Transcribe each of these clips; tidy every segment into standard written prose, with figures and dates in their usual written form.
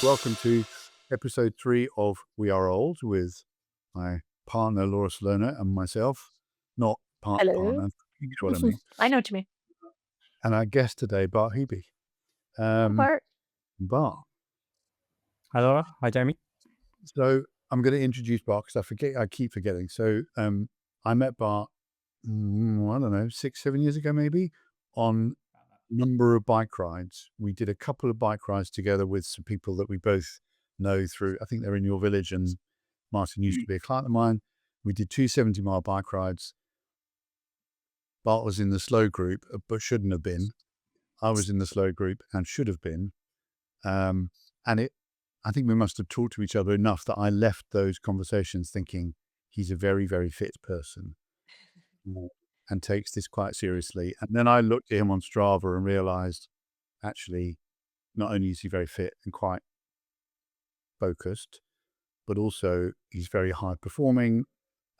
welcome to episode 3 of We Are Old with my partner Laura Salerno and myself, not Hello. partner, you know what I mean, I know what you mean. and our guest today, Bart Huby. Bart. Bart. Hi Laura, hi Jamie. So I'm going to introduce Bart because I keep forgetting. So I met Bart, I don't know, 6-7 years ago maybe, on a number of bike rides. We did a couple of bike rides together with some people that we both know through, I think they're in your village, and Martin used to be a client of mine. We did 2 70-mile bike rides. Bart was in the slow group, but shouldn't have been. I was in the slow group and should have been. I think we must have talked to each other enough that I left those conversations thinking he's a very, very fit person and takes this quite seriously. And then I looked at him on Strava and realized, actually, not only is he very fit and quite focused, but also he's very high performing.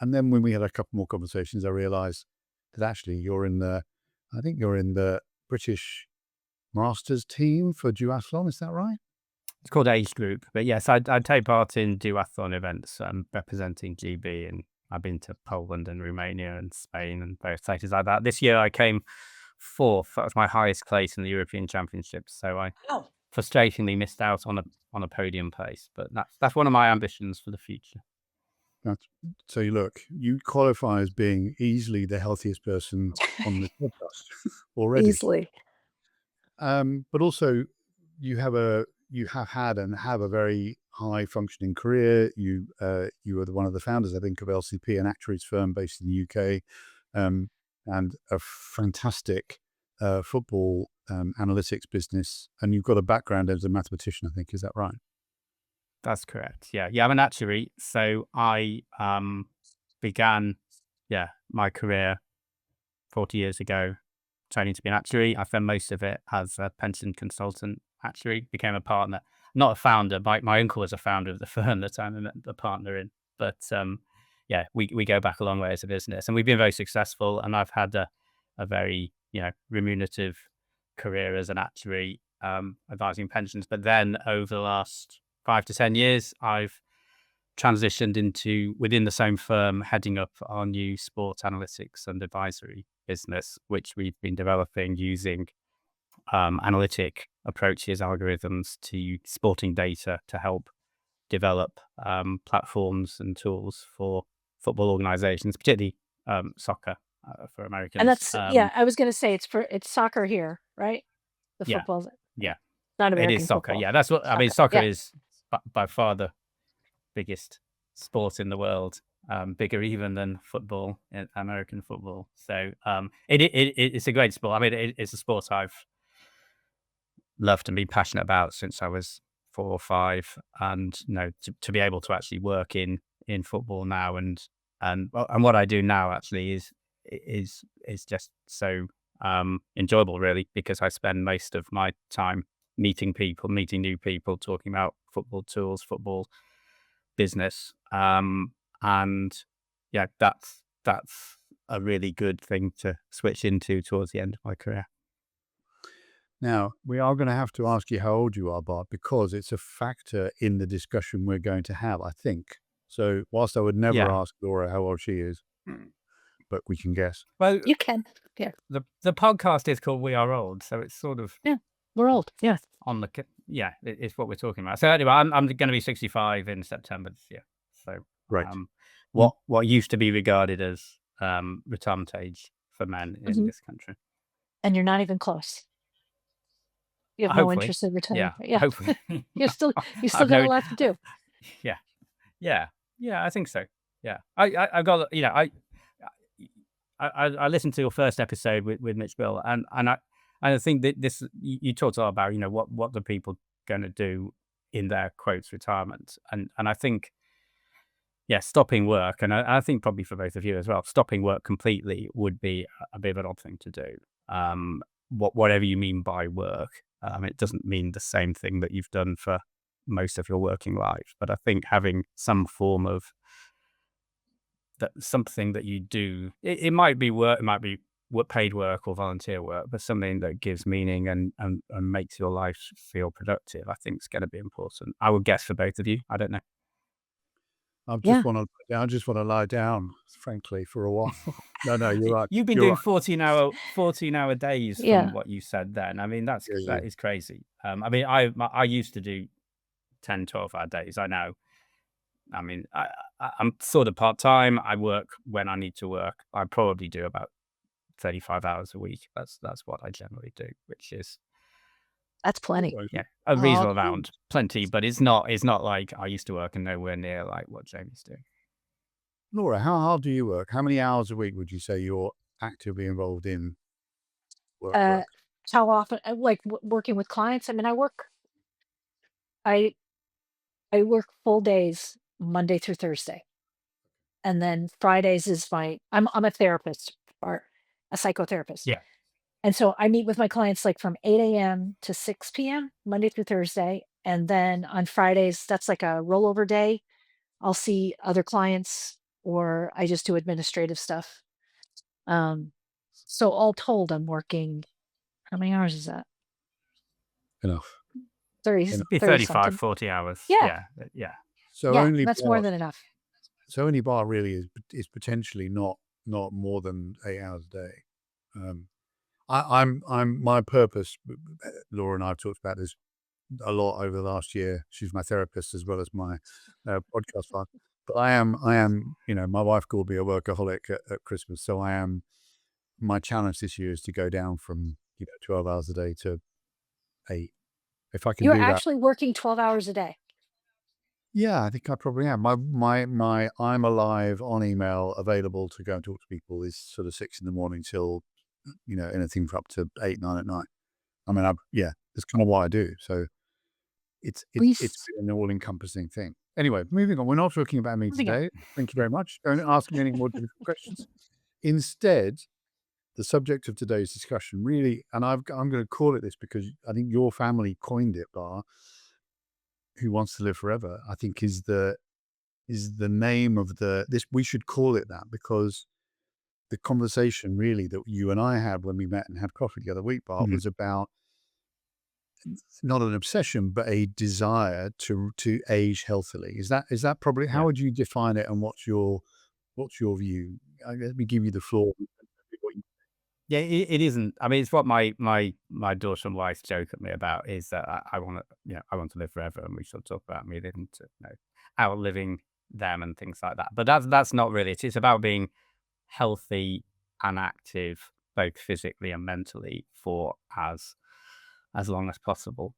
And then when we had a couple more conversations, I realized that actually you're in the British Masters team for duathlon. Is that right? It's called Age Group, but yes, I take part in duathlon events representing GB, and I've been to Poland and Romania and Spain and various places like that. This year I came 4th. That was my highest place in the European Championships. So I frustratingly missed out on a podium place, but that's one of my ambitions for the future. So you qualify as being easily the healthiest person on the podcast already. Easily. But also you have had and have a very high functioning career. You were one of the founders, I think, of LCP, an actuaries firm based in the UK, and a fantastic football analytics business. And you've got a background as a mathematician, I think. Is that right? That's correct. Yeah, I'm an actuary. So I began my career 40 years ago training to be an actuary. I spent most of it as a pension consultant actuary, became a partner, not a founder. My uncle was a founder of the firm that I'm a partner in. But we go back a long way as a business, and we've been very successful. And I've had a very remunerative career as an actuary, advising pensions. But then over the last 5 to 10 years, I've transitioned into within the same firm, heading up our new sports analytics and advisory business, which we've been developing using analytic approaches, algorithms to sporting data to help develop platforms and tools for football organizations, particularly soccer for Americans. And that's I was going to say it's soccer here, right? The football. Yeah, not American. It is soccer. Football. Yeah, that's what I mean. Soccer is by far the biggest sport in the world, bigger even than football, American football. So it's a great sport. I mean, it's a sport I've loved and been passionate about since I was 4 or 5, and to be able to actually work in football now and what I do now actually is just so enjoyable, really, because I spend most of my time meeting new people, talking about football tools, football business, and that's a really good thing to switch into towards the end of my career. Now, we are going to have to ask you how old you are, Bart, because it's a factor in the discussion we're going to have, I think. So whilst I would never ask Laura how old she is, but we can guess. Well, you can. Yeah. The podcast is called We Are Old, so it's sort of we're old. Yeah. On the it's what we're talking about. So anyway, I'm going to be 65 in September this year. So right. What used to be regarded as retirement age for men in this country, and you're not even close. You have no interest in retiring. Yeah. Hopefully. you still got a lot to do. Yeah. I think so. Yeah. I got I listened to your first episode with Mitch Bill, and I think that this you talked a lot about what the people going to do in their quotes retirement, and I think stopping work, and I think probably for both of you as well, stopping work completely would be a bit of an odd thing to do. Whatever you mean by work. It doesn't mean the same thing that you've done for most of your working life, but I think having some form of something that you do, it might be work, it might be paid work or volunteer work, but something that gives meaning and makes your life feel productive, I think is going to be important. I would guess for both of you. I don't know. I just want to lie down, frankly, for a while. No, you're right. You've been doing 14-hour days from what you said then. I mean, that is crazy. I mean, I used to do 10, 12-hour days. I know. I mean, I'm sort of part-time. I work when I need to work. I probably do about 35 hours a week. That's what I generally do, which is that's plenty. Yeah, a reasonable amount, plenty, but it's not like I used to work and nowhere near like what Jamie's doing. Laura, how hard do you work? How many hours a week would you say you're actively involved in work? How often? Like working with clients? I mean, I work full days Monday through Thursday, and then Fridays is I'm a therapist, or a psychotherapist. Yeah. And so I meet with my clients like from 8 a.m. to 6 p.m. Monday through Thursday. And then on Fridays, that's like a rollover day. I'll see other clients, or I just do administrative stuff. So all told, I'm working, how many hours is that? Enough. 30, 35, something. 40 hours. Yeah. So Yeah, only that's more than enough. So only bar really is potentially not more than 8 hours a day. I'm my purpose. Laura and I have talked about this a lot over the last year. She's my therapist as well as my podcast partner. But I am, my wife called me a workaholic at Christmas. So my challenge this year is to go down from 12 hours a day to 8. If I can You're do that. actually working 12 hours a day. Yeah, I think I probably am. My I'm alive on email, available to go and talk to people is sort of 6 a.m. till anything for up to 8, 9 at night. I mean, that's kind of what I do. So it's an all-encompassing thing. Anyway, moving on. We're not talking about me today. Thank you very much. Don't ask me any more difficult questions. Instead, the subject of today's discussion really, and I'm going to call it this because I think your family coined it, Bar, Who Wants to Live Forever, I think is the name of this. We should call it that because the conversation really that you and I had when we met and had coffee the other week, Bart, was about not an obsession, but a desire to age healthily. Is that probably, how would you define it, and what's your view? Let me give you the floor. Yeah, it isn't. I mean, it's what my daughter and wife joke at me about, is that I want to live forever, and we should talk about me living to outliving them and things like that. But that's not really it. It's about being healthy and active, both physically and mentally, for as long as possible.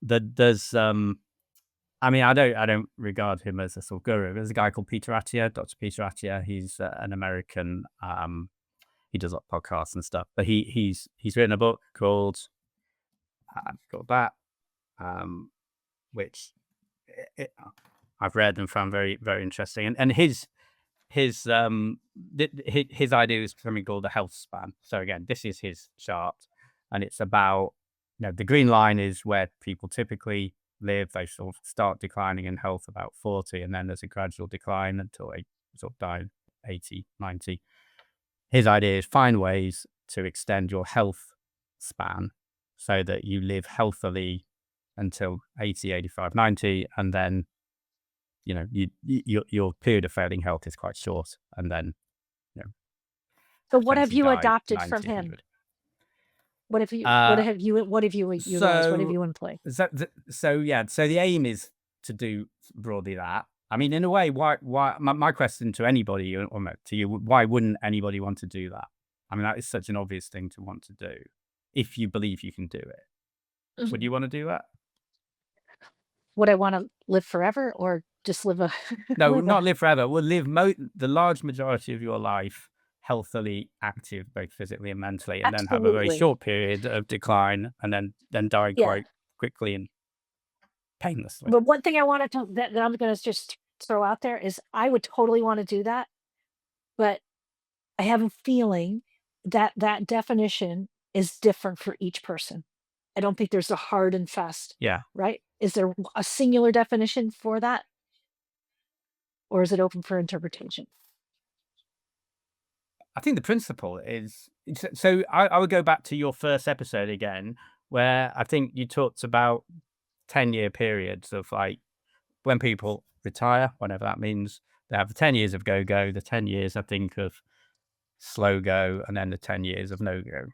There's I mean, I don't regard him as a sort of guru. There's a guy called Peter Attia, Dr. Peter Attia. He's an American. He does podcasts and stuff, but he's written a book called that, which I've read and found very, very interesting. And his idea is something called the health span. So again, this is his chart, and it's about, the green line is where people typically live. They sort of start declining in health about 40, and then there's a gradual decline until they sort of die 80, 90. His idea is find ways to extend your health span so that you live healthily until 80, 85, 90, and then your period of failing health is quite short, and then So what have you adopted from him? 100. What have you utilized? What have you employed? So the aim is to do broadly that. I mean, in a way, why my question to anybody, or to you, why wouldn't anybody want to do that? I mean, that is such an obvious thing to want to do if you believe you can do it. Mm-hmm. Would you want to do that? Would I want to live forever, or just live a no, not live forever. We'll live the large majority of your life healthily active, both physically and mentally, and Absolutely. then have a very short period of decline, and then die quite quickly and painlessly. But one thing I wanted to that I'm going to just throw out there is I would totally want to do that, but I have a feeling that definition is different for each person. I don't think there's a hard and fast. Yeah. Right? Is there a singular definition for that, or is it open for interpretation? I think the principle is, so I would go back to your first episode again, where I think you talked about 10-year periods of like when people retire, whatever that means, they have the 10 years of go, the 10 years, I think, of slow go, and then the 10 years of no go.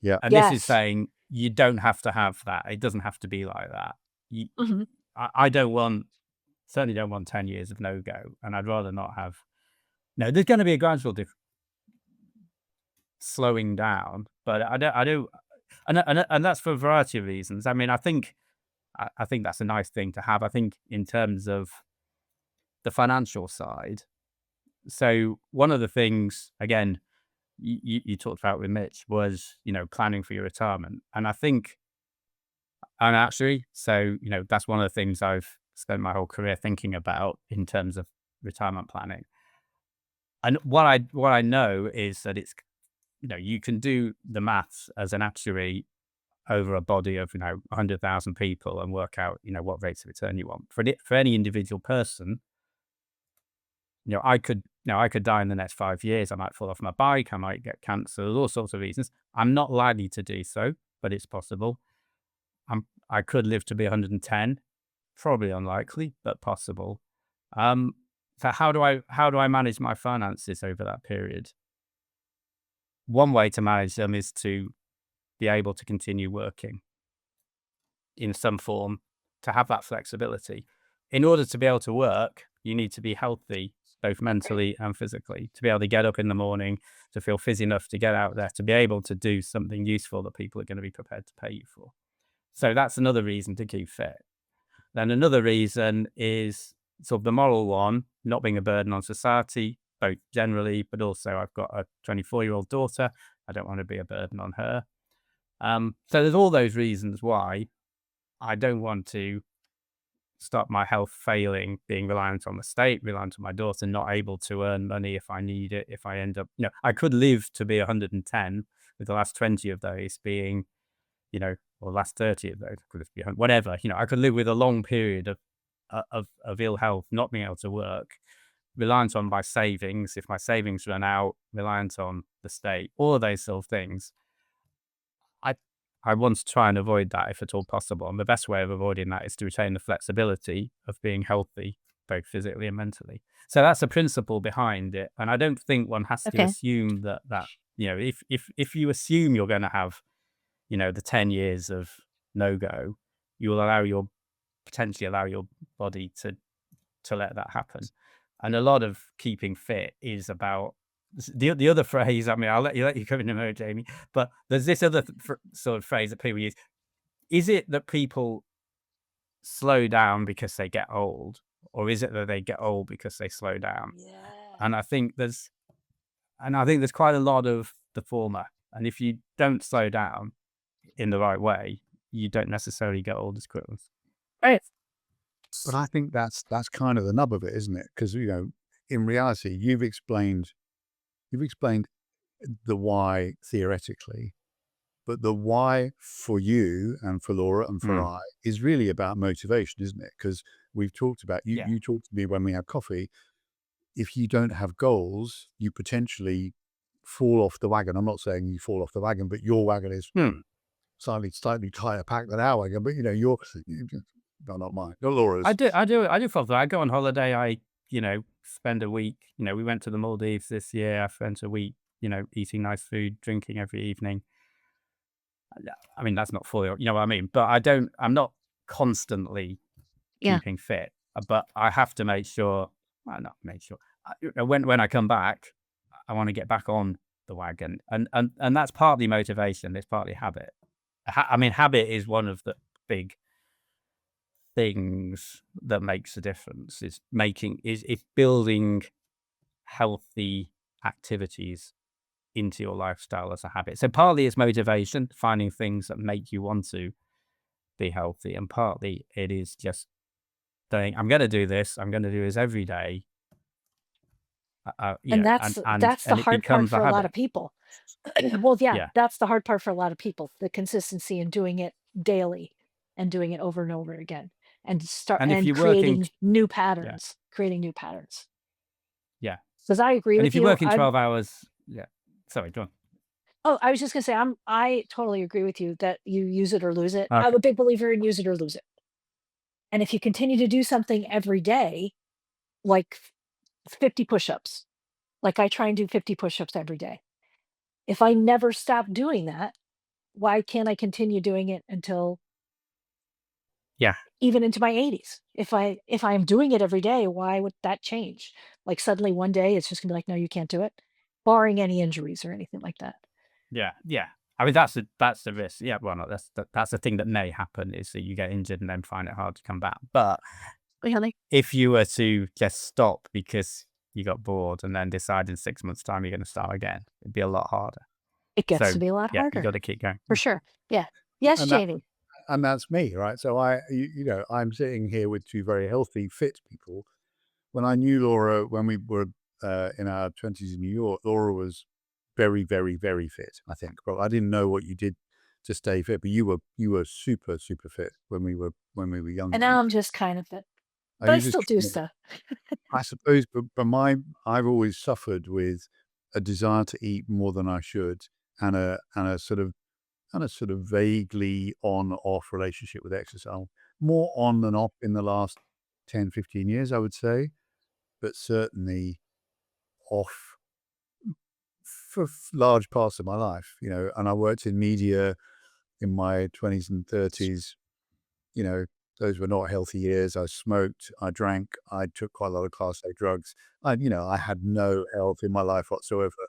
Yeah. And this is Yes. saying you don't have to have that. It doesn't have to be like that. Mhm. I certainly don't want 10 years of no go. And I'd rather not have, no, there's going to be a gradual slowing down, but I do, and that's for a variety of reasons. I mean, I think that's a nice thing to have. I think in terms of the financial side. So one of the things, again, you talked about with Mitch was, planning for your retirement. And I think, and actually, so, that's one of the things I've spent my whole career thinking about in terms of retirement planning. And what I know is that it's, you can do the maths as an actuary over a body of 100,000 people and work out what rates of return you want for any individual person. I could die in the next 5 years. I might fall off my bike. I might get cancer. There's all sorts of reasons. I'm not likely to do so, but it's possible. I could live to be 110. Probably unlikely, but possible. So how do I manage my finances over that period? One way to manage them is to be able to continue working in some form, to have that flexibility. In order to be able to work, you need to be healthy, both mentally and physically, to be able to get up in the morning, to feel fit enough to get out there, to be able to do something useful that people are going to be prepared to pay you for. So that's another reason to keep fit. Then another reason is sort of the moral one, not being a burden on society, both generally, but also I've got a 24-year-old daughter. I don't want to be a burden on her. So there's all those reasons why I don't want to stop my health failing, being reliant on the state, reliant on my daughter, not able to earn money if I need it, if I end up, I could live to be 110 with the last 20 of those being, or the last 30 of those, could be whatever, I could live with a long period of ill health, not being able to work, reliant on my savings. If my savings run out, reliant on the state, all of those sort of things. I want to try and avoid that if at all possible. And the best way of avoiding that is to retain the flexibility of being healthy, both physically and mentally. So that's the principle behind it. And I don't think one has to assume that, if you assume you're going to have, the 10 years of no-go, you will potentially allow your body to let that happen. And a lot of keeping fit is about the other phrase. I mean, I'll let you come in a moment, Jamie, but there's this other sort of phrase that people use. Is it that people slow down because they get old, or is it that they get old because they slow down? Yeah. And I think there's quite a lot of the former. And if you don't slow down in the right way, you don't necessarily get old as quickly. Right. But I think that's kind of the nub of it, isn't it? Because, in reality, you've explained the why theoretically, but the why for you and for Laura and for I is really about motivation, isn't it? Because we've talked about, you talked to me when we had coffee, if you don't have goals, you potentially fall off the wagon. I'm not saying you fall off the wagon, but your wagon is slightly tighter packed than our wagon, but you're no, not mine, not Laura's. I do follow that. I go on holiday. I spend a week. We went to the Maldives this year. I spent a week, eating nice food, drinking every evening. I mean, that's not fully, you know what I mean? But I'm not constantly keeping fit, but I have to make sure, when I come back, I want to get back on the wagon. And that's partly motivation. It's partly habit. I mean, habit is one of the big things that makes a difference. Is building healthy activities into your lifestyle as a habit. So partly it's motivation, finding things that make you want to be healthy, and partly it is just saying, I'm going to do this. I'm going to do this every day. And that's the hard part for a lot of people. Well, that's the hard part for a lot of people, the consistency in doing it daily and doing it over and over again, and creating new patterns. Yeah. Because I agree with you. And if you're working 12 hours, Yeah. Sorry, go on. Oh, I was just gonna say, I totally agree with you that you use it or lose it. I'm Okay. a big believer in use it or lose it. And if you continue to do something every day, like 50 push-ups, like I try and do 50 push-ups every day. If I never stop doing that, why can't I continue doing it until Yeah. even into my 80s? If I am doing it every day, why would that change? Like suddenly one day it's just gonna be like, no, you can't do it, barring any injuries or anything like that. Yeah. Yeah. I mean, that's the risk. Yeah. Well, no, that's the thing that may happen, is that you get injured and then find it hard to come back. But Really? if you were to just stop because you got bored and then decide in 6 months' time you're going to start again, it'd be a lot harder. It gets So to be a lot yeah, you got harder, to keep going. for sure. Yeah. Yes, And that Jamie. and that's me, right? So I'm sitting here with two very healthy, fit people. When I knew Laura, when we were in our 20s in New York, Laura was very, very, very fit, I think. But I didn't know what you did to stay fit, but you were super, super fit when we were younger. And now I'm just kind of fit, Are but I you just still do stuff. I suppose, but I've always suffered with a desire to eat more than I should, and a sort of vaguely on-off relationship with exercise. More on than off in the last 10, 15 years, I would say, but certainly off for large parts of my life, and I worked in media in my 20s and 30s. Those were not healthy years. I smoked, I drank, I took quite a lot of Class A drugs. I had no health in my life whatsoever,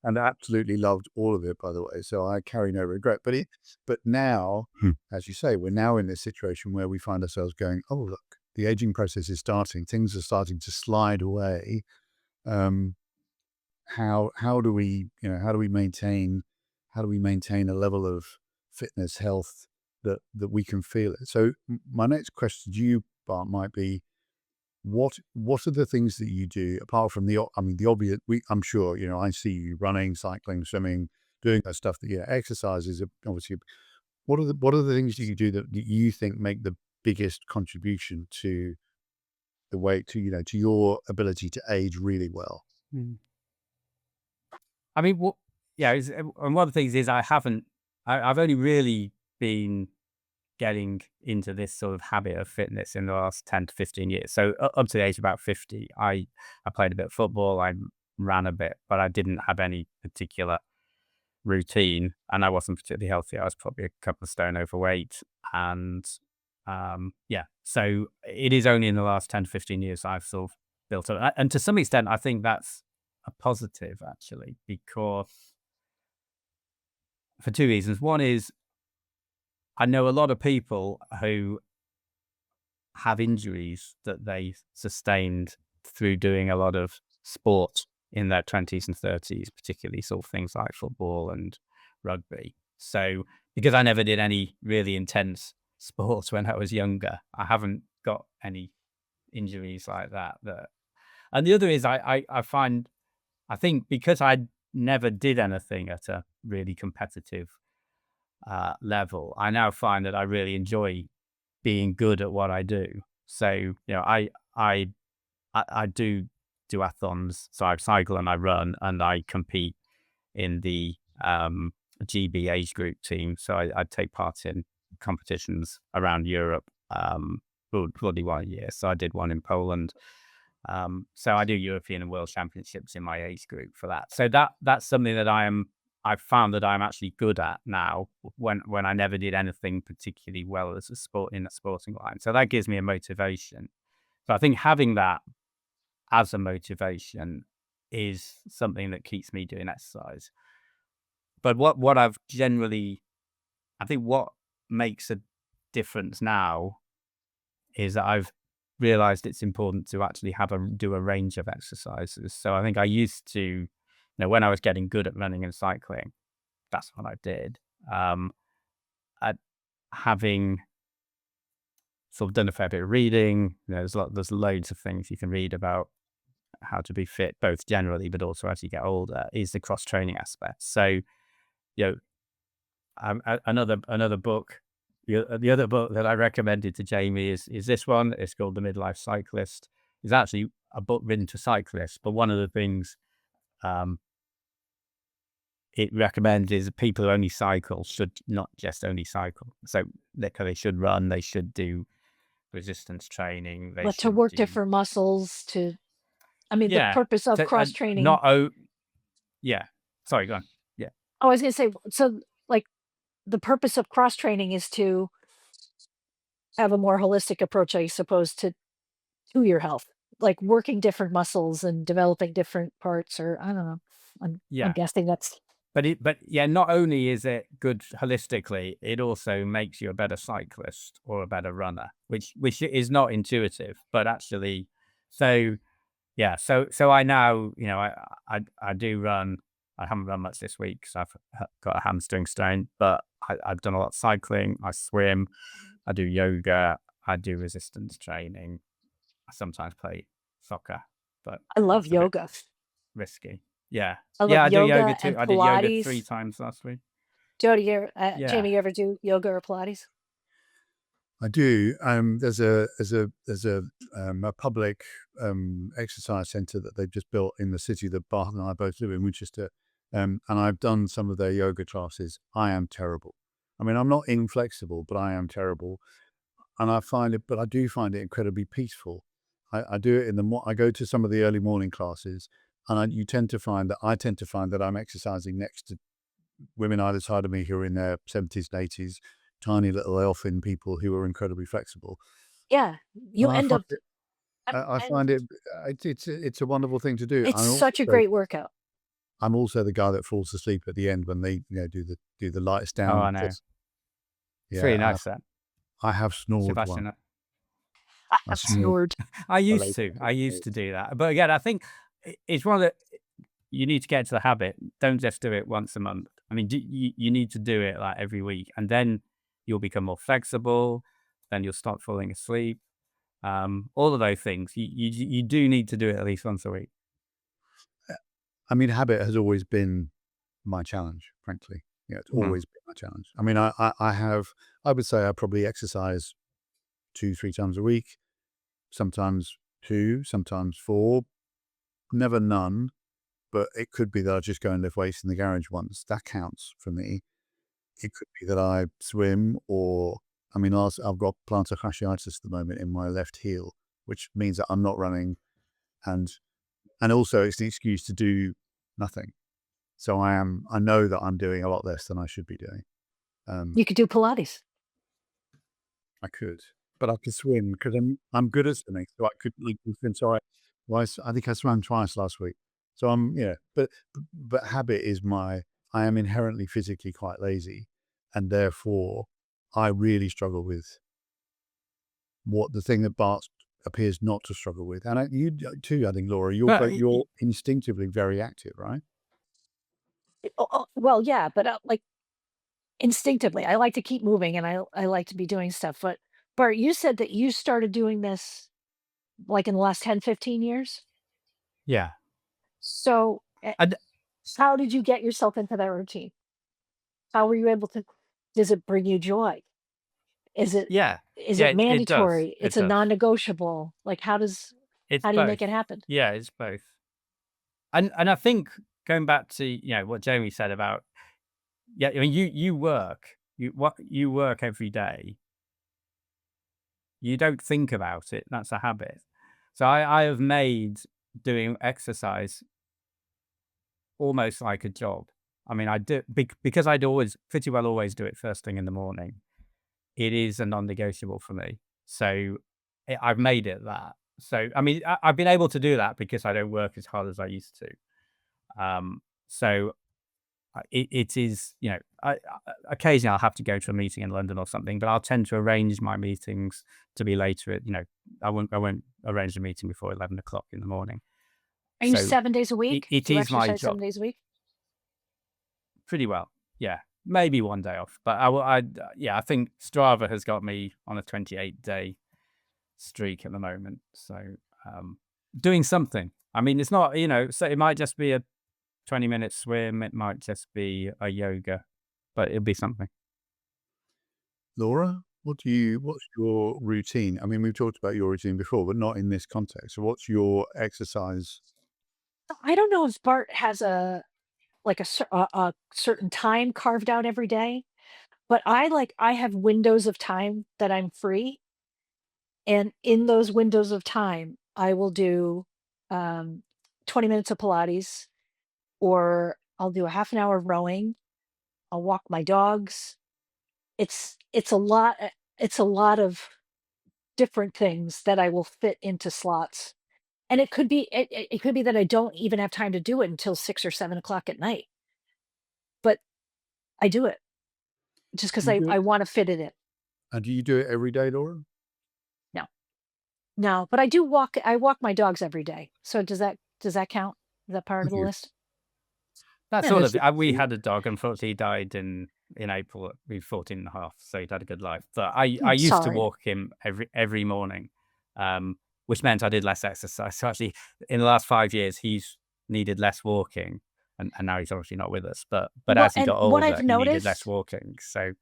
and I absolutely loved all of it, by the way. So I carry no regret. But now, as you say, we're now in this situation where we find ourselves going, oh, look, the aging process is starting. Things are starting to slide away. How do we maintain a level of fitness, health that we can feel it? So my next question to you, Bart, might be, what are the things that you do apart from the obvious? I'm sure I see you running, cycling, swimming, doing that stuff. That exercise is obviously. What are the things that you do that you think make the biggest contribution to the way to your ability to age really well? I mean, and one of the things is I've only really been getting into this sort of habit of fitness in the last 10 to 15 years. So up to the age of about 50, I played a bit of football, I ran a bit, but I didn't have any particular routine, and I wasn't particularly healthy. I was probably a couple of stone overweight. And so it is only in the last 10 to 15 years I've sort of built up. And to some extent, I think that's a positive, actually, because for two reasons. One is I know a lot of people who have injuries that they sustained through doing a lot of sport in their 20s and 30s, particularly sort of things like football and rugby. So because I never did any really intense sports when I was younger, I haven't got any injuries like that. And the other is I think because I never did anything at a really competitive level, I now find that I really enjoy being good at what I do. So I do duathlons, so I cycle and I run and I compete in the GB age group team. So I take part in competitions around Europe, bloody one a year. So I did one in Poland. So I do European and World Championships in my age group for that. So that's something that I've found that I'm actually good at now, when I never did anything particularly well as a sport in a sporting line. So that gives me a motivation. So I think having that as a motivation is something that keeps me doing exercise. But what I've I think what makes a difference now is that I've realized it's important to actually do a range of exercises. So I think I used to, when I was getting good at running and cycling, that's what I did. At having sort of done a fair bit of reading, there's loads of things you can read about how to be fit, both generally, but also as you get older, is the cross training aspect. So, another book, the other book that I recommended to Jamie is this one. It's called The Midlife Cyclist. It's actually a book written to cyclists, but one of the things it recommends is people who only cycle should not just only cycle. So they should run, they should do resistance training, they But to should work do, different muscles I mean, the yeah. purpose of So, cross training. not, yeah. Sorry, go on. Yeah. I was gonna say, so like the purpose of cross training is to have a more holistic approach, I suppose, to your health, like working different muscles and developing different parts, or I don't know. I'm Yeah. guessing that's But yeah, not only is it good holistically, it also makes you a better cyclist or a better runner, which is not intuitive, but actually, so yeah, so I now, I do run. I haven't run much this week because I've got a hamstring strain, but I've done a lot of cycling. I swim, I do yoga, I do resistance training. I sometimes play soccer, but I love that's a bit yoga. risky. Yeah. I love Yeah, I do yoga yoga too. and I did yoga 3 Pilates. times last week. Yeah. Jamie, you ever do yoga or Pilates? I do. There's a public exercise centre that they've just built in the city that Bart and I both live in, Winchester. And I've done some of their yoga classes. I am terrible. I mean, I'm not inflexible, but I am terrible. And I do find it incredibly peaceful. I do it I go to some of the early morning classes, and I tend to find that I'm exercising next to women either side of me who are in their 70s and 80s, tiny little elfin people who are incredibly flexible. Yeah, you And end up. I And find it's a wonderful thing to do. it's such a great workout. I'm also the guy that falls asleep at the end when they do the lights Oh, down. I know. It's Yeah, really nice that. I have snored Sebastian, once. I I have snored. snored. I used Later. to do that. But again, I think it's one of the, you need to get to the habit. Don't just do it once a month. I mean, you need to do it like every week, and then you'll become more flexible. Then you'll stop falling asleep. All of those things. You do need to do it at least once a week. I mean, habit has always been my challenge, frankly. Yeah, it's always been my challenge. I mean, I would say I probably exercise 2-3 times a week, sometimes 2, sometimes 4, never none, but it could be that I just go and lift weights in the garage once. That counts for me. It could be that I swim I mean, I've got plantar fasciitis at the moment in my left heel, which means that I'm not running, and also it's an excuse to do nothing. So I know that I'm doing a lot less than I should be doing. You could do Pilates. I could, but I could swim because I'm good at swimming, so I could swim. So I think I swam twice last week. So but habit is I am inherently physically quite lazy, and therefore I really struggle with the thing that Bart appears not to struggle with, and you too. I think, Laura, you're instinctively very active, right? Well, yeah, but like instinctively, I like to keep moving and I like to be doing stuff. But Bart, you said that you started doing this like in the last 10, 15 years. Yeah. So And how did you get yourself into that routine? How were you able to? Does it bring you joy? Is it yeah, is yeah, it it does. mandatory? It It's a does. non-negotiable. Like how do It's you make both. it happen? Yeah, it's both. And I think going back to what Jamie said about, I mean, you work every day. You don't think about it. That's a habit. So I have made doing exercise almost like a job. I mean, I do because I'd pretty well always do it first thing in the morning. It is a non-negotiable for me. So I've made it that. So I mean, I've been able to do that because I don't work as hard as I used to. So it is, occasionally I'll have to go to a meeting in London or something, but I'll tend to arrange my meetings to be later. I won't arrange a meeting before 11 o'clock in the morning. Are you So 7 days a week? it Do you is my exercise 7 job days a week? pretty well. Yeah, maybe one day off, but I think Strava has got me on a 28-day streak at the moment. So doing something. I mean, it's not, so it might just be a 20-minute swim. It might just be a yoga, but it'll be something. Laura, what's your routine? I mean, we've talked about your routine before, but not in this context. So what's your exercise? I don't know if Bart has like a certain time carved out every day, but I have windows of time that I'm free, and in those windows of time, I will do 20 minutes of Pilates, or I'll do a half an hour of rowing. I'll walk my dogs. It's a lot. It's a lot of different things that I will fit into slots. And it could be that I don't even have time to do it until 6 or 7 o'clock at night, but I do it just because Do you do it? I want to fit it in. And do you do it every day, Laura? No, no, but I do walk. I walk my dogs every day. So does that count? Is that part of the Okay. list? That Yeah. sort Yes. of, we had a dog, unfortunately he died in April. He was 14 and a half, so he'd had a good life. But I used to Sorry. walk him every morning, which meant I did less exercise. So actually, in the last 5 years, he's needed less walking, and now he's obviously not with us. But Well, as he and got what older, I've he needed less noticed, walking. So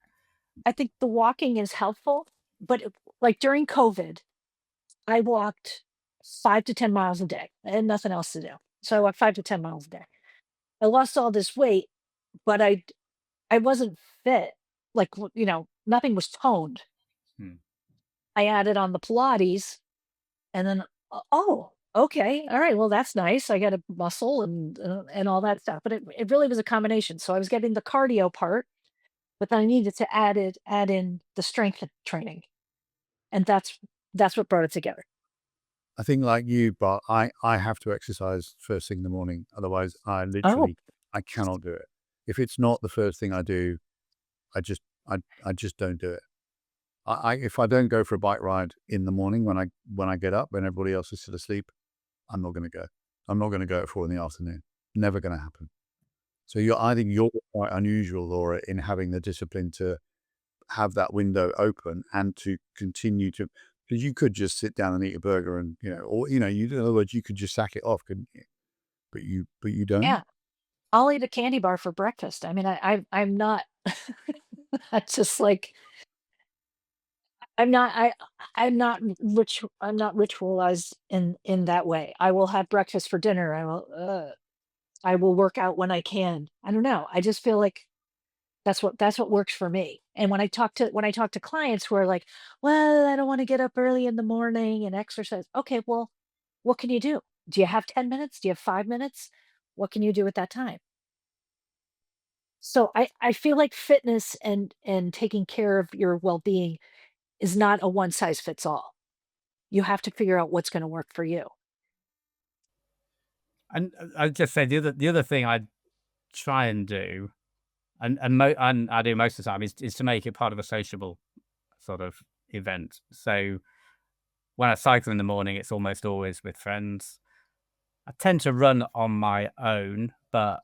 I think the walking is helpful, but like during COVID, I walked 5 to 10 miles a day. I had nothing else to do, so I walked 5 to 10 miles a day. I lost all this weight, but I wasn't fit. Like, nothing was toned. hmm. I added on the Pilates, and then, oh, okay, all right, well, that's nice. I got a muscle and all that stuff, but it really was a combination. So I was getting the cardio part, but then I needed to add in the strength training, and that's what brought it together. I think like you, but I have to exercise first thing in the morning. Otherwise, I Oh, literally I cannot do it. If it's not the first thing I do, I just don't do it. If I don't go for a bike ride in the morning when I get up when everybody else is still asleep, I'm not going to go. I'm not going to go at 4 in the afternoon. Never going to happen. So I think you're quite unusual, Laura, in having the discipline to have that window open and to continue to, because you could just sit down and eat a burger and, or, in other words, you could just sack it off, couldn't you? But you don't. yeah. I'll eat a candy bar for breakfast. I mean, I'm not. That's just like I'm not. I'm not ritualized in that way. I will have breakfast for dinner. I will work out when I can. I don't know. I just feel like that's what works for me. And when I talk to clients who are like, "Well, I don't want to get up early in the morning and exercise." Okay, well, what can you do? Do you have 10 minutes? Do you have 5 minutes? What can you do at that time? So I feel like fitness and taking care of your well-being is not a one size fits all. You have to figure out what's going to work for you. And I'd just say the other thing I try and do, and I do most of the time, is to make it part of a sociable sort of event. So when I cycle in the morning, it's almost always with friends. I tend to run on my own, but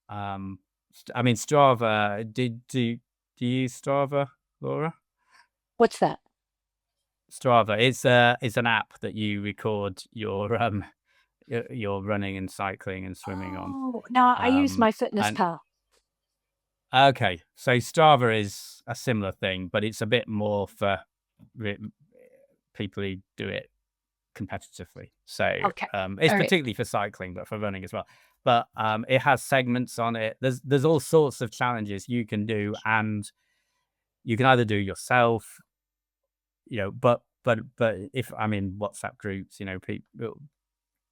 I mean, Strava. Do you use Strava, Laura? What's that? Strava. It's an app that you record your running and cycling and swimming on. Oh, no, I use my Fitness And Pal. okay, so Strava is a similar thing, but it's a bit more for re- people who do it competitively. So Okay. it's All right. particularly for cycling, but for running as well. But it has segments on it. There's all sorts of challenges you can do, and you can either do yourself, but if I'm in WhatsApp groups, people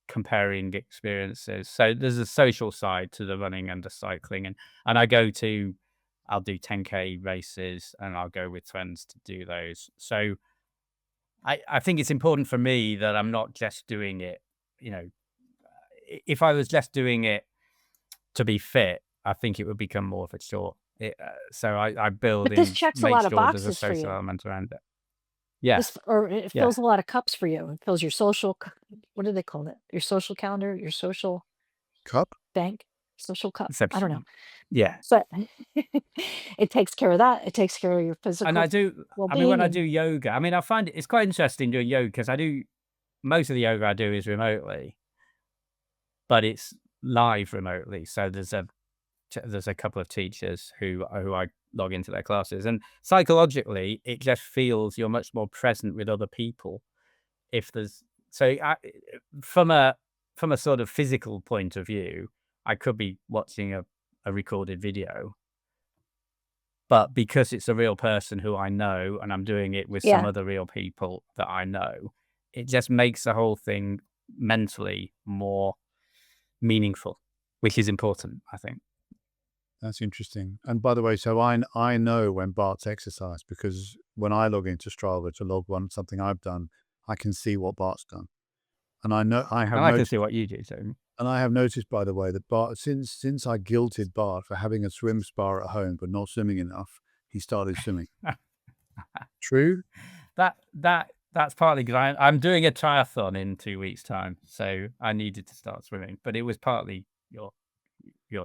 comparing experiences. So there's a social side to the running and the cycling, and I'll do 10K races, and I'll go with friends to do those. So I think it's important for me that I'm not just doing it, if I was just doing it to be fit, I think it would become more of a chore. So I build But this in, checks a make lot of sure there's a boxes for social you. element around it. Yeah, Or it yeah. fills a lot of cups for you. It fills your what do they call it? Your social calendar, your social Cup? bank, social cup. I don't know. Exception. Yeah. But it takes care of that. It takes care of your And physical I mean, when well-being I do and yoga, I mean, I find it's quite interesting doing yoga because most of the yoga I do is remotely, but it's live remotely. So there's a couple of teachers who I log into their classes, and psychologically, it just feels you're much more present with other people. If there's so from a sort of physical point of view, I could be watching a a recorded video. But because it's a real person who I know and I'm doing it with some Yeah. other real people that I know, it just makes the whole thing mentally more meaningful, which is important, I think. That's interesting. And by the way, so I know when Bart's exercised, because when I log into Strava to log something I've done, I can see what Bart's done. And I know I have And I can noticed, see what you do too. and I have noticed, by the way, that Bart, since I guilted Bart for having a swim spa at home but not swimming enough, he started swimming. True? That's partly because I'm doing a triathlon in 2 weeks' time, so I needed to start swimming. But it was partly your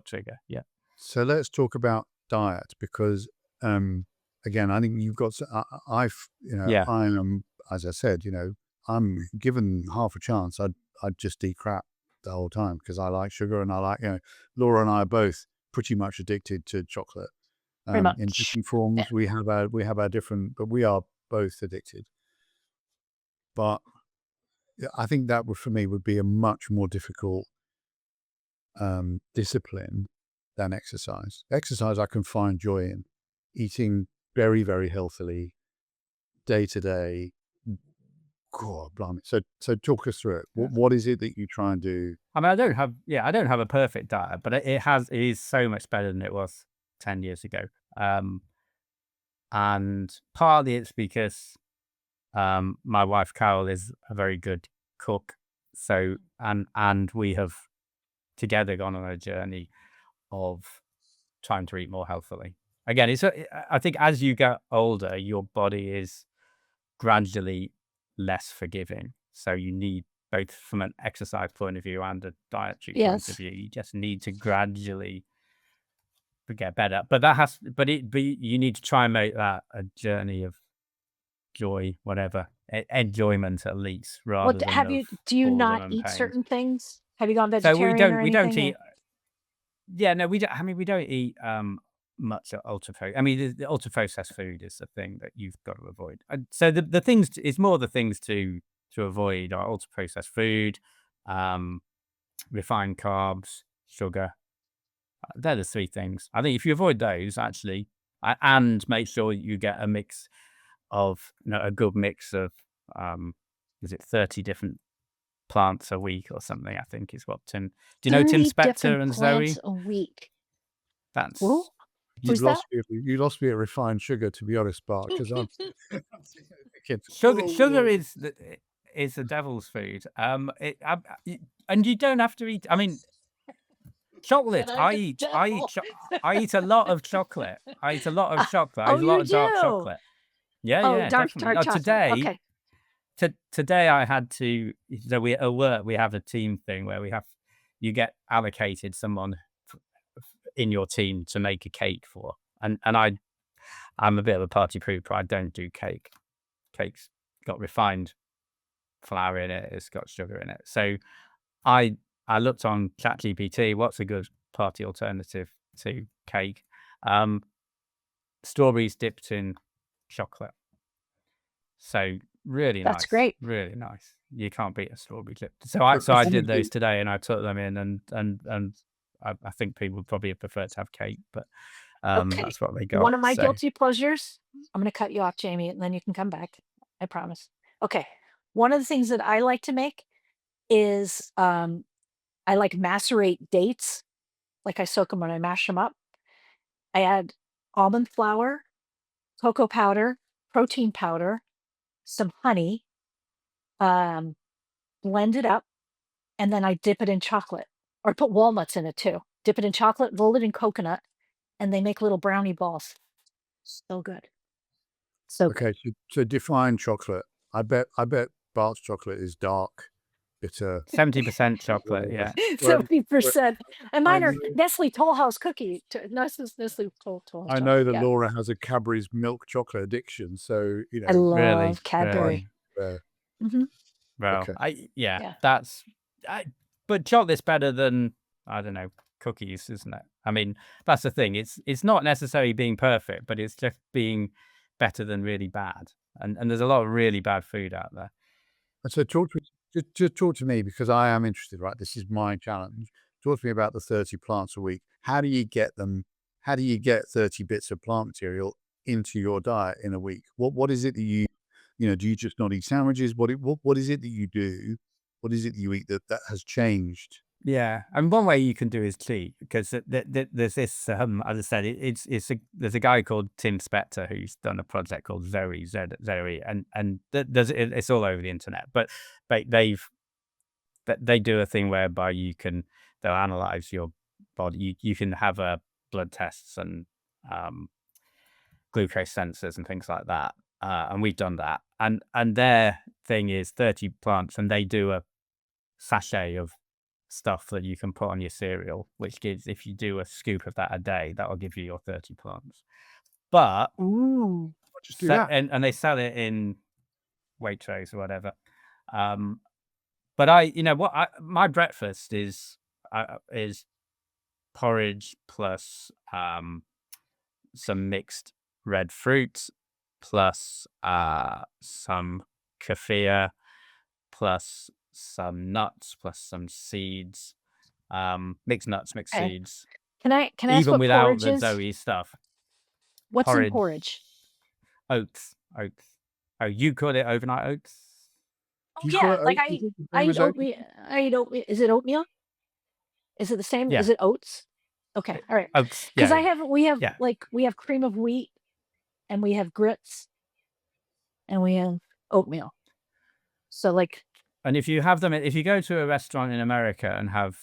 trigger, yeah. So let's talk about diet, because again, I think you've got. Yeah. I am, as I said, I'm given half a chance, I'd just eat crap the whole time because I like sugar, and I like, Laura and I are both pretty much addicted to chocolate. Pretty In much. different forms, we have our different, but we are both addicted. But I think that for me would be a much more difficult discipline than exercise. Exercise I can find joy in. Eating very, very healthily, day to day. God, blimey. So talk us through it. What is it that you try and do? I mean, I don't have a perfect diet, but it is so much better than it was 10 years ago. And partly it's because my wife Carol is a very good cook. So and we have together gone on a journey of trying to eat more healthily. Again, I think as you get older, your body is gradually less forgiving. So you need, both from an exercise point of view and a dietary point of Yes. view, you just need to gradually get better. But you need to try and make that a journey of joy, whatever, enjoyment at least, Well, rather than do you boredom not and eat pain. certain things? Have you gone So vegetarian or we don't anything? eat. Yeah, no, we don't. I mean, we don't eat much ultra. I mean, the ultra processed food is the thing that you've got to avoid. And so the things, it's more the things to avoid are ultra processed food, refined carbs, sugar. They're the three things. I think if you avoid those, actually, and make sure you get a mix of, a good mix of, is it 30 different plants a week or something, I think is what Tim. Do you know Tim 30 Spector different and plants Zoe? a week. That's Who? You Who's that? lost me at refined sugar, to be honest, Bart, because I'm thinking, sugar is the devil's food. And you don't have to eat. I mean, chocolate. I eat a lot of chocolate. I eat a lot of chocolate. I Oh, eat a lot you of dark do? chocolate. Yeah, Oh, yeah, dark definitely. chocolate. Okay. Today I had to. So we at work we have a team thing where you get allocated someone in your team to make a cake for, and I'm a bit of a party pooper. I don't do cake. Cake's got refined flour in it. It's got sugar in it. So I looked on ChatGPT. What's a good party alternative to cake? Strawberries dipped in chocolate. So really That's nice. great. Really nice. You can't beat a strawberry dip. So I did those today, and I took them in, and I think people would probably have preferred to have cake, but Okay. that's what they got. One of my So guilty pleasures. I'm going to cut you off, Jamie, and then you can come back. I promise. Okay. One of the things that I like to make is I like macerate dates. Like I soak them when I mash them up. I add almond flour, cocoa powder, protein powder, some honey, blend it up, and then I dip it in chocolate, or put walnuts in it too. Dip it in chocolate, roll it in coconut, and they make little brownie balls. So good. So good. okay, so define chocolate. I bet Bart's chocolate is dark, bitter. 70% chocolate. Yeah. 70%. And I mine are know, Nestle Toll House cookie. Nestle Toll House I chocolate. know that Yeah. Laura has a Cadbury's milk chocolate addiction, so I Really, love Cadbury. Hmm Well, okay. Yeah. but chocolate's better than, I don't know, cookies, isn't it? I mean, that's the thing. It's not necessarily being perfect, but it's just being better than really bad. And there's a lot of really bad food out there. And so just talk to me, because I am interested, right? This is my challenge. Talk to me about the 30 plants a week. how do you get them? How do you get 30 bits of plant material into your diet in a week? What is it that you know, do you just not eat sandwiches? What is it that you do? What is it that you eat that has changed? Yeah, and one way you can do is cheat, because there's this, as I said, there's a guy called Tim Spector who's done a project called Zoe, and it's all over the internet. But they do a thing whereby they'll analyze your body. You can have blood tests and glucose sensors and things like that. And we've done that. And their thing is 30 plants, and they do a sachet of stuff that you can put on your cereal, which gives, if you do a scoop of that a day, that will give you your 30 plants. But Just do that. And they sell it in Waitrose or whatever. But my breakfast is porridge plus some mixed red fruit plus some kefir plus some nuts plus some seeds, mixed nuts, mixed Okay. seeds, Can I ask even what without porridge the is? Zoe stuff. What's in Porridge, porridge? oats. Oh, you call it overnight oats? Oh Do you call yeah, it like oats? Is it the I same eat as oats? oatmeal. I eat oatmeal. Is it oatmeal? Is it the same? Yeah, Is it oats? Okay, all right. oats. Because Yeah, we have yeah. we have cream of wheat, and we have grits, and we have oatmeal. So like, And if you have them, if you go to a restaurant in America and have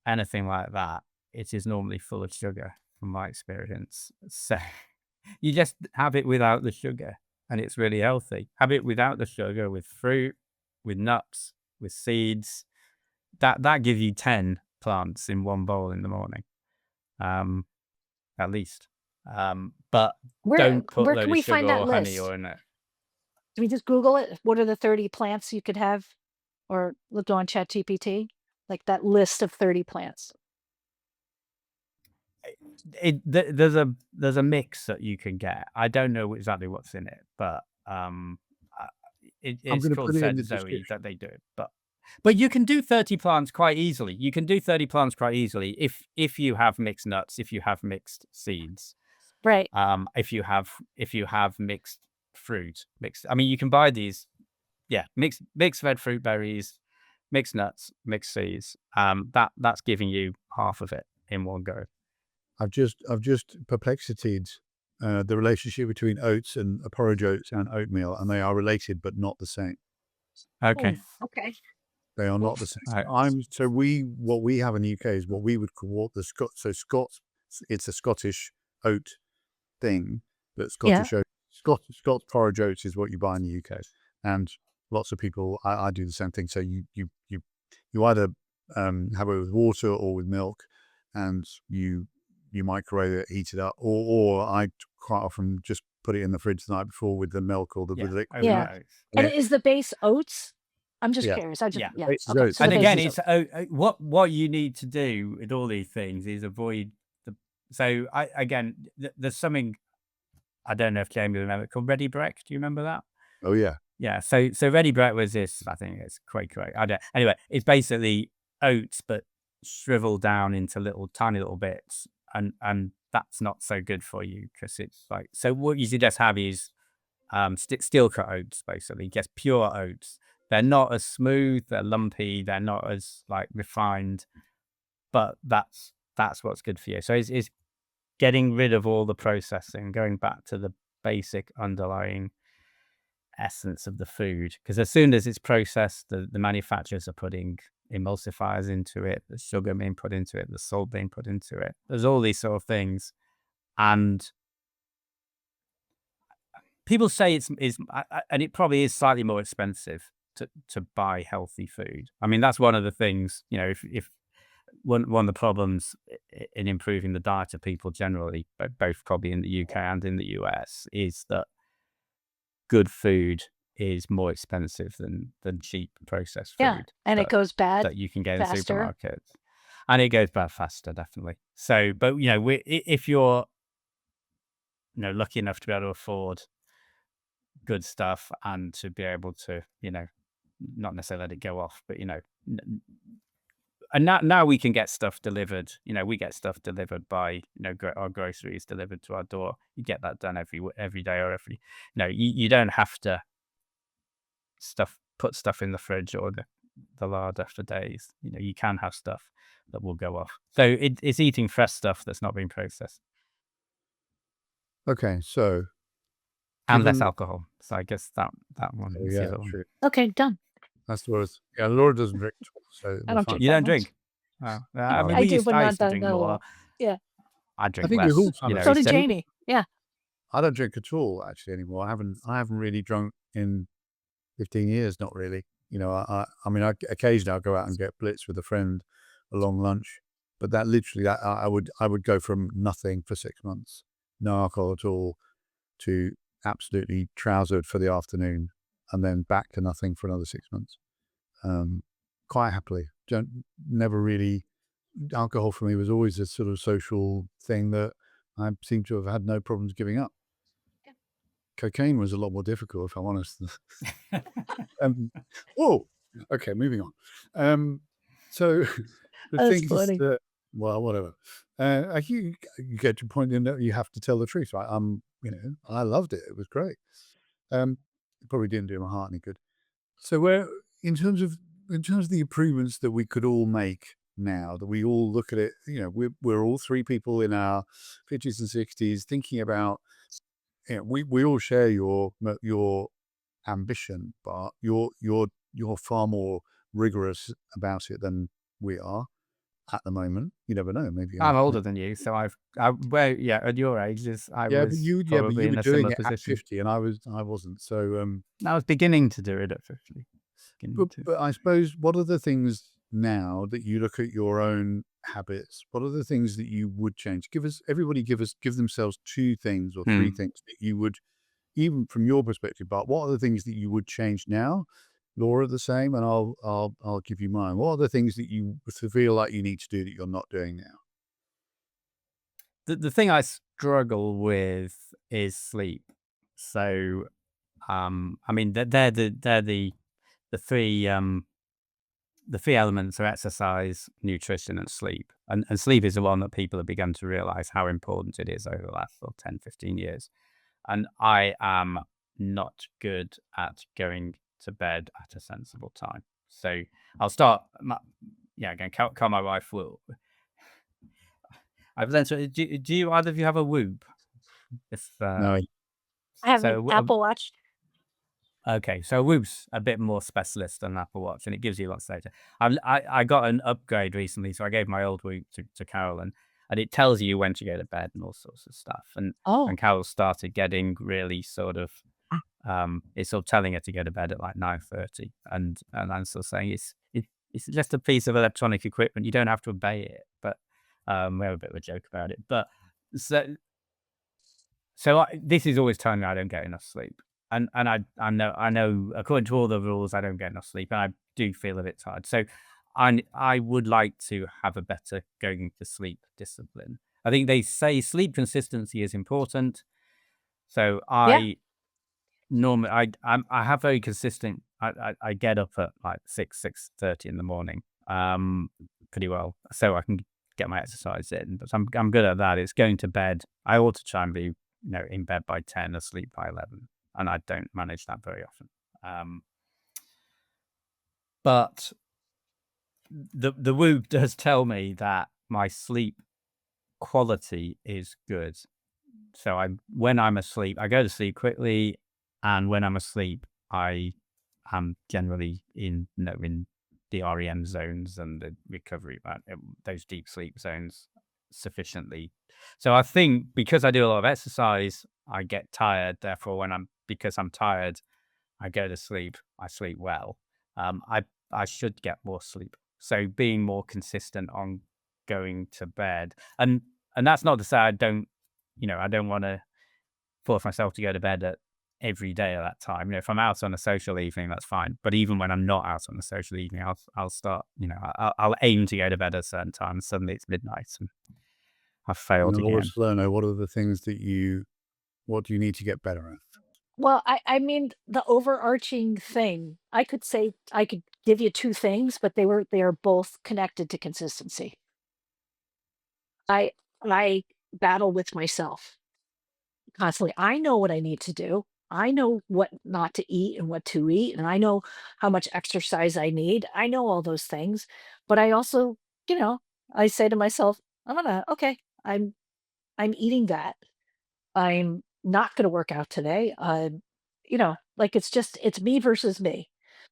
anything like that, it is normally full of sugar, from my experience. So you just have it without the sugar, and it's really healthy. Have it without the sugar, with fruit, with nuts, with seeds. That gives you 10 plants in one bowl in the morning, at least. But don't put a where load can of we sugar find that or honey list? or in it. Do we just Google it? What are the 30 plants you could have, or look on ChatGPT, like that list of 30 plants? There's a mix that you can get. I don't know exactly what's in it, but I'm it's going to called put it in the Zoe description. that they do it. But you can do 30 plants quite easily. You can do 30 plants quite easily if you have mixed nuts, if you have mixed seeds, Right. if you have mixed fruit, mixed. I mean, you can buy these, mixed red fruit berries, mixed nuts, mixed seeds. That's giving you half of it in one go. I've just perplexited the relationship between oats and porridge oats and oatmeal, and they are related but not the same. Okay. Okay. They are Well, not the same. Right. What we have in the UK is what we would call the Scots. It's a Scottish oat thing, but yeah. Scots porridge oats is what you buy in the UK, and lots of people. I do the same thing. So you either have it with water or with milk, and you microwave it, heat it up, or I quite often just put it in the fridge the night before with the milk or with the liquid. Yeah. Overnight. And is the base oats? I'm just Yeah. curious. I just Yeah. The base is Okay. oats. So And the base again, is it's oats. what you need to do with all these things is avoid the. So there's something, I don't know if Jamie remember, called Ready Brek. Do you remember that? Oh yeah. Yeah. So Ready Brek was this. I think it's Quaker. I don't. Anyway, it's basically oats but shriveled down into tiny little bits, and that's not so good for you, because it's like, so what you should just have is steel cut oats, basically, just pure oats. They're not as smooth, they're lumpy, they're not as like refined, but that's what's good for you. So it's getting rid of all the processing, going back to the basic underlying essence of the food, because as soon as it's processed, the manufacturers are putting emulsifiers into it, the sugar being put into it, the salt being put into it. There's all these sort of things, and people say and it probably is slightly more expensive to buy healthy food. I mean, that's one of the things, if one of the problems in improving the diet of people generally, both probably in the UK and in the US, is that good food is more expensive than cheap processed Yeah. food And it goes bad that you can get in faster. supermarkets, and it goes bad faster, definitely. So, but if you're lucky enough to be able to afford good stuff and to be able to not necessarily let it go off, but and now we can get stuff delivered. We get stuff delivered by our groceries delivered to our door. You get that done every day or every. You don't have to put stuff in the fridge or the larder for days. You can have stuff that will go off. So it's eating fresh stuff that's not been processed. Okay, so and less alcohol. So I guess that one is the other one. true. Okay, done. That's Laura's. Yeah, Laura doesn't drink at all, so I don't drink You that don't much. drink? Oh, I mean, I we do, used, but I not used to that drink not a more. lot. Yeah. I drink think less. we've all kind of- So did Janie. Yeah. I don't drink at all actually anymore. I haven't really drunk in 15 years. Not really. I mean, occasionally I'll go out and get blitz with a friend, a long lunch, but that literally, I would go from nothing for 6 months, no alcohol at all, to absolutely trousered for the afternoon, and then back to nothing for another 6 months. Quite happily. Never really. Alcohol for me was always a sort of social thing that I seem to have had no problems giving up. Yeah. Cocaine was a lot more difficult, if I'm honest. Oh, okay, moving on. So the That's thing funny. is that, well, whatever. You get to a point in that you have to tell the truth, right? I loved it. It was great. It probably didn't do my heart any good. So in terms of the improvements that we could all make now, that we all look at it, we're all three people in our 50s and 60s thinking about, we all share your ambition, but you're far more rigorous about it than we are at the moment. You never know. Maybe I'm older than you, so at your age I was you probably in were a doing similar it position. at 50, and I wasn't. So I was beginning to do it at 50. But I suppose, what are the things now that you look at your own habits? What are the things that you would change? Give themselves 2 things or 3 things that you would, even from your perspective, but what are the things that you would change now? Laura, the same, and I'll give you mine. What are the things that you feel like you need to do that you're not doing now? The thing I struggle with is sleep. So, I mean, they're the three elements are exercise, nutrition, and sleep. And sleep is the one that people have begun to realize how important it is over the last 10, 15 years. And I am not good at going to bed at a sensible time. So I'll start. Again, Carl, my wife will. I've learned. So do you either of you have a Whoop? No. I have an Apple Watch. Okay, so Whoop's a bit more specialist than Apple Watch, and it gives you lots of data. I got an upgrade recently, so I gave my old Whoop to Carolyn, and it tells you when to go to bed and all sorts of stuff. And Carol started getting really sort of, it's sort of telling her to go to bed at like 9:30, and I'm sort of saying it's just a piece of electronic equipment. You don't have to obey it, but we have a bit of a joke about it. But so this is always telling me I don't get enough sleep. And I know according to all the rules I don't get enough sleep, and I do feel a bit tired. So I would like to have a better going to sleep discipline. I think they say sleep consistency is important. So normally I have very consistent. I get up at like 6:30 in the morning, pretty well, so I can get my exercise in. But I'm good at that. It's going to bed. I ought to try and be in bed by 10, asleep by 11. And I don't manage that very often. But the Whoop does tell me that my sleep quality is good. So when I'm asleep, I go to sleep quickly, and when I'm asleep, I am generally in the REM zones and the recovery, those deep sleep zones sufficiently. So I think because I do a lot of exercise, I get tired. Therefore, because I'm tired, I go to sleep. I sleep well. I should get more sleep. So being more consistent on going to bed, and that's not to say I don't want to force myself to go to bed at every day at that time. If I'm out on a social evening, that's fine. But even when I'm not out on a social evening, I'll start. I'll aim to go to bed at a certain time. And suddenly it's midnight, and I've failed again. What are the things what do you need to get better at? Well, I mean, the overarching thing, I could say I could give you 2 things, but they are both connected to consistency. I I battle with myself constantly. I know what I need to do. I know what not to eat and what to eat, and I know how much exercise I need. I know all those things, but I also, you know, I say to myself, okay, I'm eating that. I'm not gonna work out today. Like it's me versus me.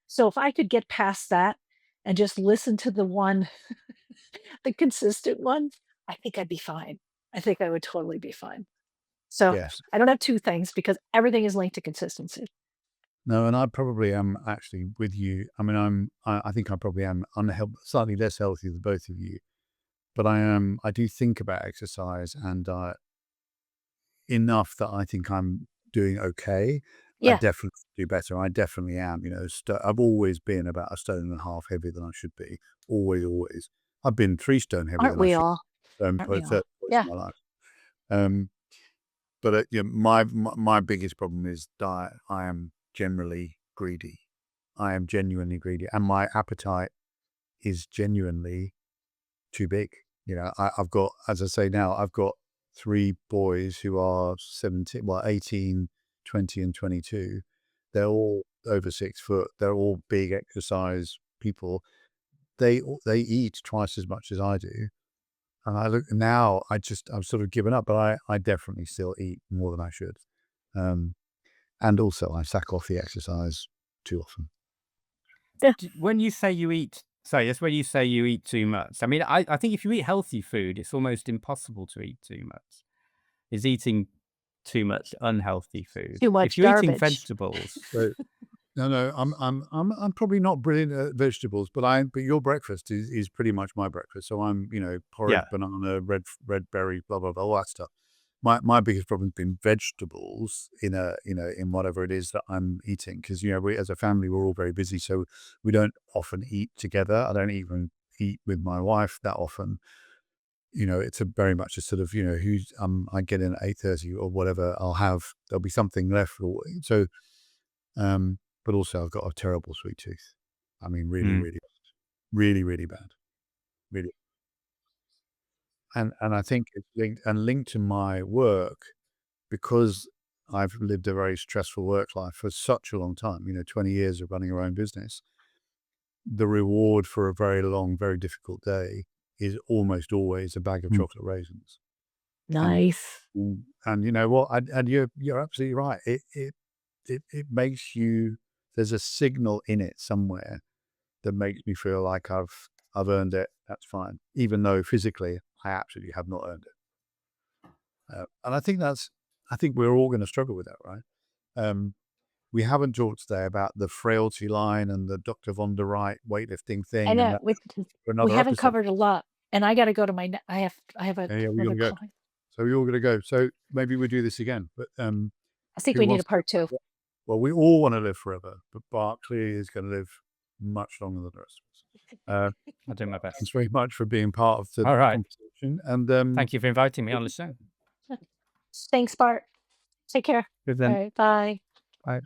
So if I could get past that and just listen to the one, the consistent one, I think I'd be fine. I think I would totally be fine. So Yes. I don't have 2 things because everything is linked to consistency. No, and I probably am actually with you. I mean, I think I probably am slightly less healthy than both of you, but I do think about exercise and diet enough that I think I'm doing okay. I Yeah. definitely do better. I definitely am, I've always been about a stone and a half heavier than I should be. Always, always. I've been 3 stone heavier Aren't than I we should all? Aren't we at certain all? points Yeah. in my life. Um, but my biggest problem is diet. I am generally greedy. I am genuinely greedy, and my appetite is genuinely too big. I've got, as I say now, I've got 3 boys who are 17, well, 18, 20, and 22. They're all over 6 foot. They're all big exercise people. They eat twice as much as I do. And I look now, I'm sort of given up, but I definitely still eat more than I should. Um, and also I sack off the exercise too often. Yeah. When you say you eat, sorry, that's when you say you eat too much. I mean, I think if you eat healthy food, it's almost impossible to eat too much. Is eating too much unhealthy food. Too If much you're eating garbage. vegetables, So no, I'm probably not brilliant at vegetables, but your breakfast is pretty much my breakfast. So I'm, porridge, yeah, banana, red berry, blah blah blah, all that stuff. My biggest problem has been vegetables in whatever it is that I'm eating, because we, as a family, we're all very busy, so we don't often eat together. I don't even eat with my wife that often. It's a very much a sort of, who's I get in at 8:30 or whatever. There'll be something left, so. But also I've got a terrible sweet tooth. I mean, really, mm, really, really, really bad. Really. And I think it's linked to my work, because I've lived a very stressful work life for such a long time, 20 years of running our own business. The reward for a very long, very difficult day is almost always a bag of mm, chocolate raisins. And Nice. and you know what? And you're absolutely right. It makes you, there's a signal in it somewhere that makes me feel like I've earned it. That's fine, even though physically I absolutely have not earned it. And I think we're all going to struggle with that, right? Um, we haven't talked today about the frailty line and the Dr. Von der Wright weightlifting I thing, and know that's with for we another haven't episode. covered a lot, and I gotta go to I have Yeah, we got another to go. client. So we're all going to go. So maybe we do this again. But I think who we need a wants part 2. to? Well, we all want to live forever, but Bart clearly is going to live much longer than the rest of us. I'll do my Thanks best. very much for being part of the All right. conversation. And Thank you for inviting me on the show. Thanks, Bart. Take care. Good All then. right, bye. Bye.